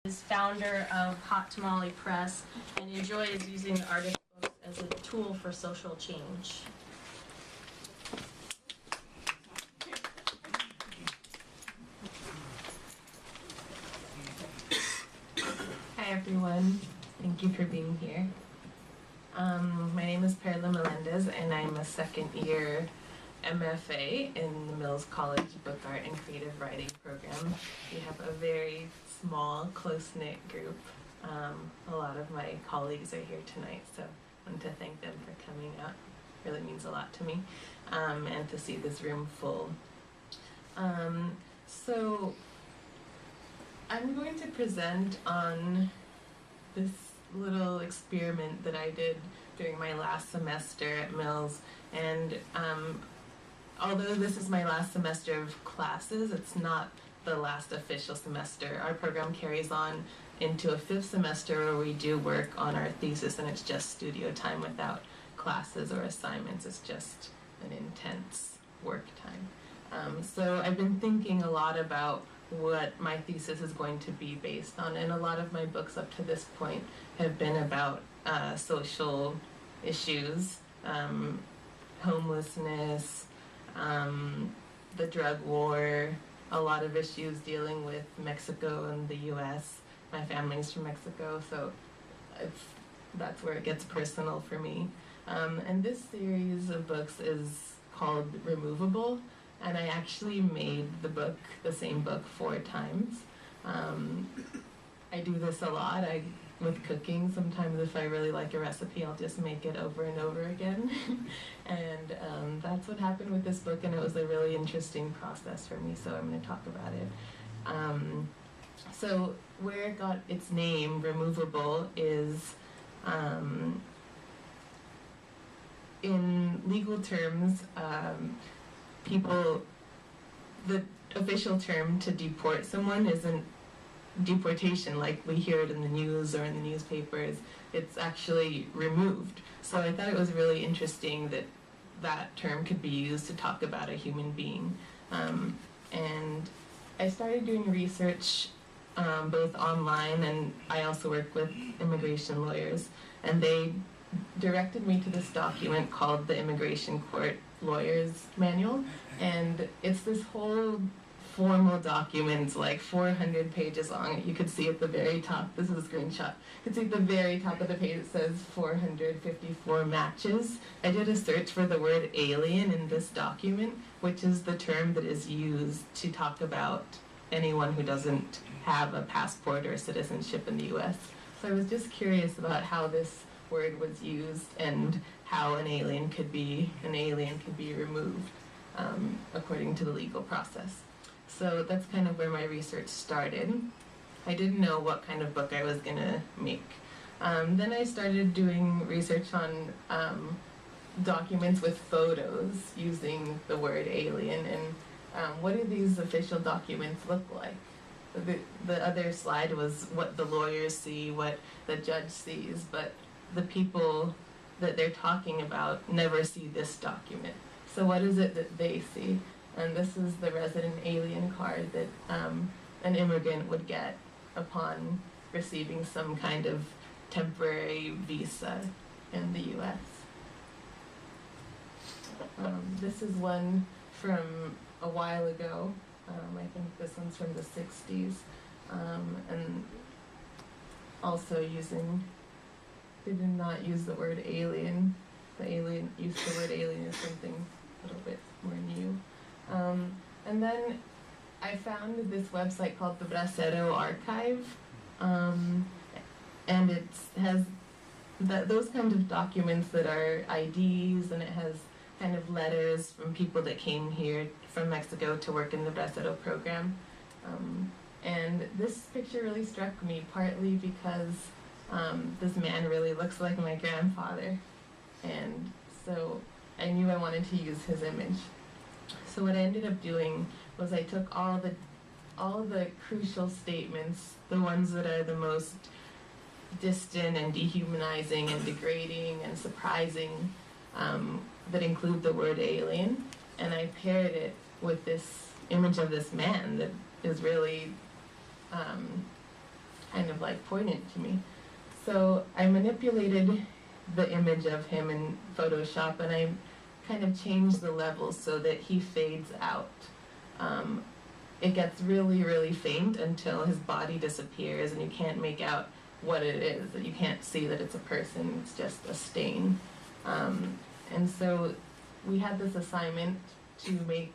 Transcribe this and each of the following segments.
is founder of Hot Tamale Press and enjoys using artist books as a tool for social change. Hi everyone, thank you for being here. My name is Perla Melendez and I'm a second year MFA in the Mills College Book Art and Creative Writing program. We have a very small, close-knit group. A lot of my colleagues are here tonight, so I want to thank them for coming out. It really means a lot to me, and to see this room full. So I'm going to present on this little experiment that I did during my last semester at Mills, and although this is my last semester of classes, it's not the last official semester. Our program carries on into a 5th semester where we do work on our thesis, and it's just studio time without classes or assignments. It's just an intense work time. So I've been thinking a lot about what my thesis is going to be based on, and a lot of my books up to this point have been about social issues, homelessness, the drug war, a lot of issues dealing with Mexico and the US. My family's from Mexico, so that's where it gets personal for me. And this series of books is called Removable, and I actually made the same book 4 times. I do this a lot with cooking. Sometimes if I really like a recipe, I'll just make it over and over again. And that's what happened with this book, and it was a really interesting process for me, so I'm going to talk about it. So where it got its name, Removable, is in legal terms, the official term to deport someone isn't deportation like we hear it in the news or in the newspapers. It's actually removed. So I thought it was really interesting that that term could be used to talk about a human being. And I started doing research both online, and I also work with immigration lawyers, and they directed me to this document called the Immigration Court Lawyer's Manual, and it's this whole formal document, like 400 pages long. You could see at the very top, this is a screenshot, you could see at the very top of the page it says 454 matches. I did a search for the word alien in this document, which is the term that is used to talk about anyone who doesn't have a passport or citizenship in the US. So I was just curious about how this word was used and how an alien could be removed according to the legal process. So that's kind of where my research started. I didn't know what kind of book I was going to make. Then I started doing research on documents with photos using the word alien, and what do these official documents look like? The other slide was what the lawyers see, what the judge sees, but the people that they're talking about never see this document. So what is it that they see? And this is the resident alien card that an immigrant would get upon receiving some kind of temporary visa in the US. This is one from a while ago. I think this one's from the 60s. And also they did not use the word alien. The use of the word alien is something a little bit more new. And then I found this website called the Bracero Archive, and it has those kind of documents that are IDs, and it has kind of letters from people that came here from Mexico to work in the Bracero program. And this picture really struck me, partly because this man really looks like my grandfather, and so I knew I wanted to use his image. So what I ended up doing was I took all the crucial statements, the ones that are the most distant and dehumanizing and degrading and surprising, that include the word alien, and I paired it with this image of this man that is really kind of like poignant to me. So I manipulated the image of him in Photoshop, and I kind of changed the levels so that he fades out. It gets really, really faint until his body disappears and you can't make out what it is. You can't see that it's a person, it's just a stain. And so we had this assignment to make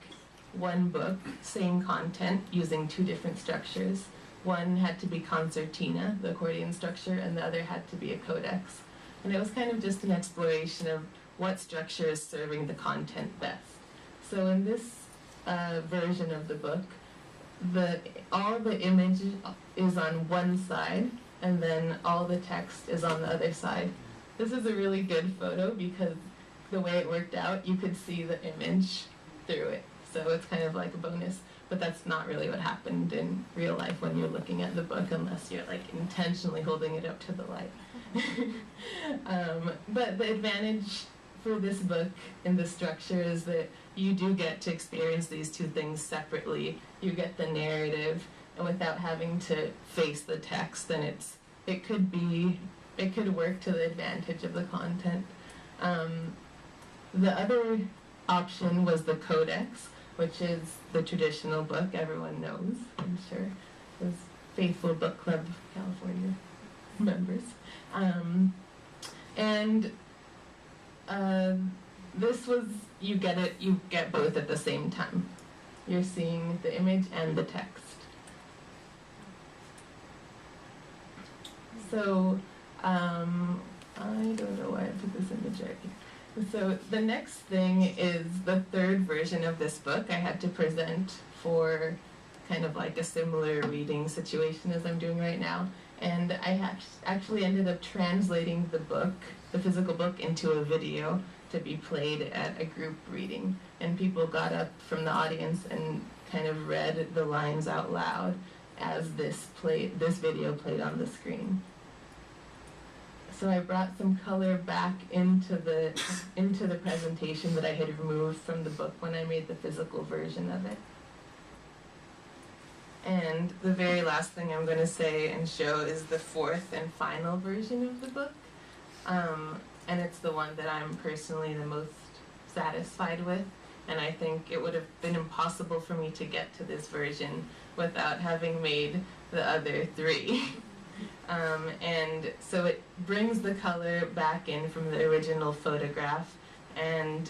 one book, same content, using two different structures. One had to be concertina, the accordion structure, and the other had to be a codex. And it was kind of just an exploration of what structure is serving the content best. So in this version of the book, all the image is on one side, and then all the text is on the other side. This is a really good photo because the way it worked out, you could see the image through it. So it's kind of like a bonus, but that's not really what happened in real life when you're looking at the book, unless you're like intentionally holding it up to the light. But the advantage for this book in the structure is that you do get to experience these two things separately. You get the narrative, and without having to face the text, and it could work to the advantage of the content. The other option was the codex, which is the traditional book everyone knows, I'm sure, those faithful book club California members. This was, you get both at the same time. You're seeing the image and the text. So, I don't know why I put this image right here. So the next thing is the third version of this book I had to present for kind of like a similar reading situation as I'm doing right now. And I actually ended up translating the book, the physical book, into a video to be played at a group reading. And people got up from the audience and kind of read the lines out loud as this video played on the screen. So I brought some color back into the presentation that I had removed from the book when I made the physical version of it. And the very last thing I'm going to say and show is the fourth and final version of the book. And it's the one that I'm personally the most satisfied with. And I think it would have been impossible for me to get to this version without having made the other three. And so it brings the color back in from the original photograph, and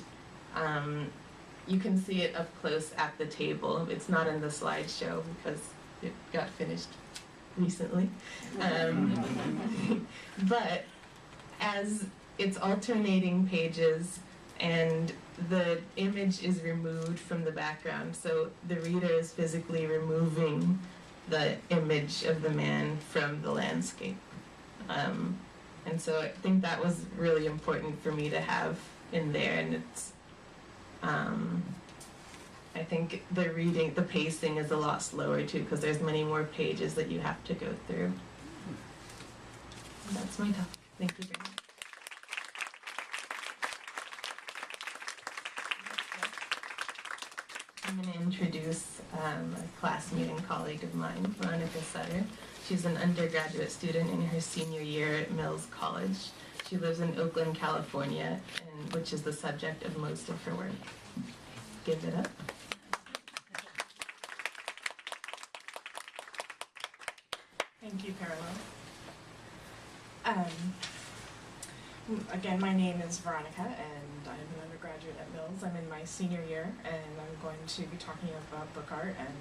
you can see it up close at the table. It's not in the slideshow because it got finished recently. But as it's alternating pages and the image is removed from the background, so the reader is physically removing the image of the man from the landscape. And so I think that was really important for me to have in there, and it's I think the pacing is a lot slower too, because there's many more pages that you have to go through. And that's my talk. Thank you very much. I'm going to introduce a classmate and colleague of mine, Veronica Sutter. She's an undergraduate student in her senior year at Mills College. She lives in Oakland, California, which is the subject of most of her work. Give it up. Thank you, Caroline. Again, my name is Veronica, and I'm an undergraduate at Mills. I'm in my senior year, and I'm going to be talking about book art and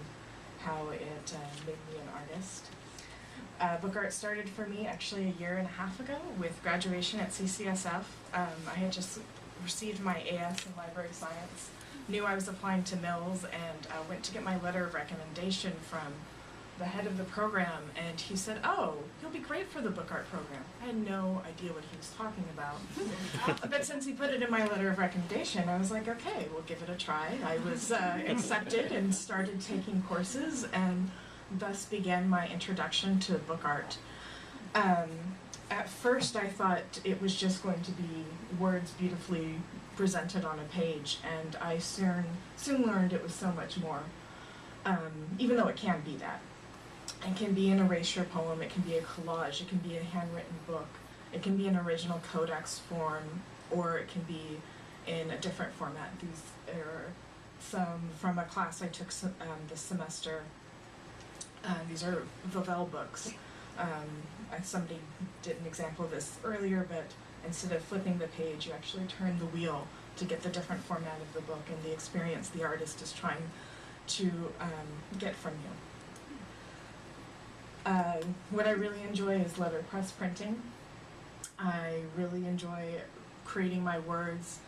how it made me an artist. Book art started for me actually a year and a half ago with graduation at CCSF. I had just received my AS in library science, knew I was applying to Mills, and went to get my letter of recommendation from the head of the program, and he said, "Oh, you'll be great for the book art program." I had no idea what he was talking about. But since he put it in my letter of recommendation, I was like, okay, we'll give it a try. I was accepted and started taking courses, and thus began my introduction to book art. At first I thought it was just going to be words beautifully presented on a page, and I soon learned it was so much more, even though it can be that. It can be an erasure poem, it can be a collage, it can be a handwritten book, it can be an original codex form, or it can be in a different format. These are some from a class I took this semester. These are Vauvel books. Somebody did an example of this earlier, but instead of flipping the page, you actually turn the wheel to get the different format of the book and the experience the artist is trying to get from you. What I really enjoy is letterpress printing. I really enjoy creating my words,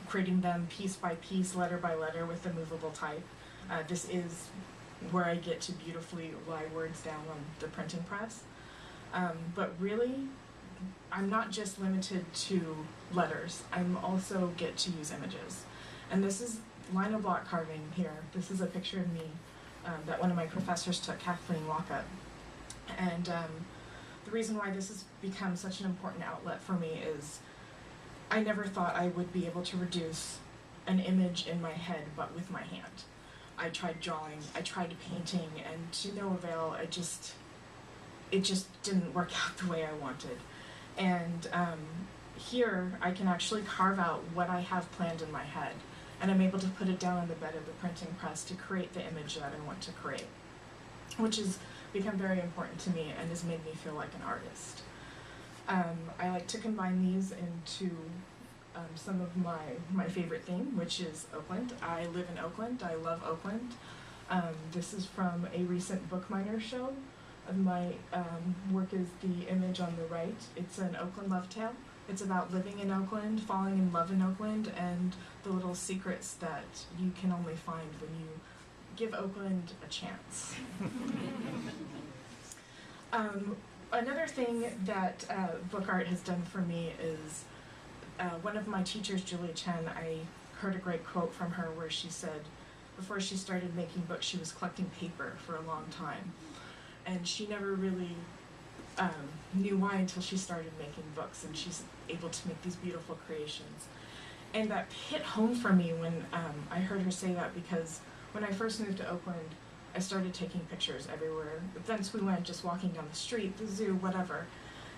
creating them piece by piece, letter by letter with the movable type. This is where I get to beautifully lie words down on the printing press. But really, I'm not just limited to letters. I'm also get to use images. And this is lino block carving here. This is a picture of me that one of my professors took, Kathleen Lockup. And the reason why this has become such an important outlet for me is I never thought I would be able to reduce an image in my head, but with my hand. I tried drawing, I tried painting, and to no avail. It just didn't work out the way I wanted. And here I can actually carve out what I have planned in my head, and I'm able to put it down on the bed of the printing press to create the image that I want to create, which has become very important to me and has made me feel like an artist. I like to combine these into some of my favorite theme, which is Oakland. I live in Oakland. I love Oakland. This is from a recent Bookminer show. My work is the image on the right. It's an Oakland love tale. It's about living in Oakland, falling in love in Oakland, and the little secrets that you can only find when you give Oakland a chance. Another thing that book art has done for me is one of my teachers, Julie Chen, I heard a great quote from her where she said before she started making books, she was collecting paper for a long time. And she never really knew why until she started making books, and she's able to make these beautiful creations. And that hit home for me when I heard her say that, because when I first moved to Oakland, I started taking pictures everywhere. Thence we went, just walking down the street, the zoo, whatever.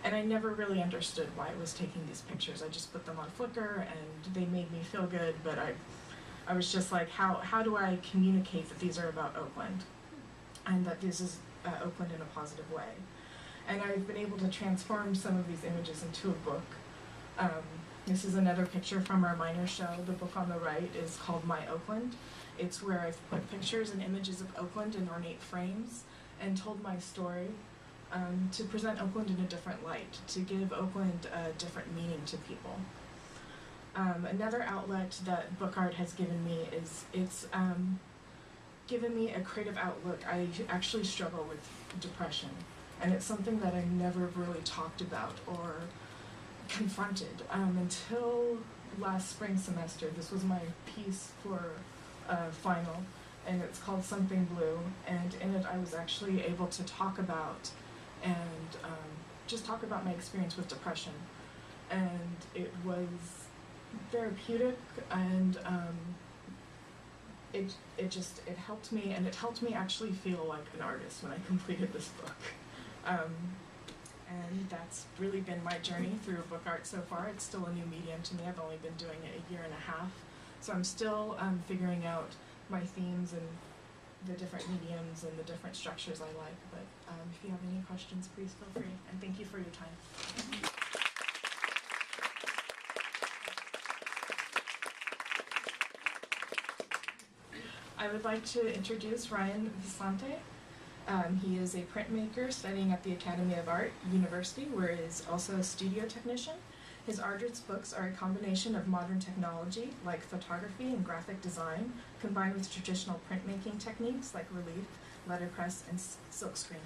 And I never really understood why I was taking these pictures. I just put them on Flickr and they made me feel good, but I was just like, how do I communicate that these are about Oakland? And that this is Oakland in a positive way. And I've been able to transform some of these images into a book. This is another picture from our minor show. The book on the right is called My Oakland. It's where I've put pictures and images of Oakland in ornate frames and told my story to present Oakland in a different light, to give Oakland a different meaning to people. Another outlet that book art has given me is it's given me a creative outlook. I actually struggle with depression, and it's something that I never really talked about or confronted until last spring semester. This was my piece for final, and it's called Something Blue, and in it I was actually able to talk about and just talk about my experience with depression, and it was therapeutic, and it helped me, and it helped me actually feel like an artist when I completed this book. And that's really been my journey through book art so far. It's still a new medium to me. I've only been doing it a year and a half, so I'm still figuring out my themes and the different mediums and the different structures I like. But if you have any questions, please feel free, and thank you for your time. I would like to introduce Ryan Visante. He is a printmaker studying at the Academy of Art University, where he is also a studio technician. His artist books are a combination of modern technology, like photography and graphic design, combined with traditional printmaking techniques like relief, letterpress, and silkscreen.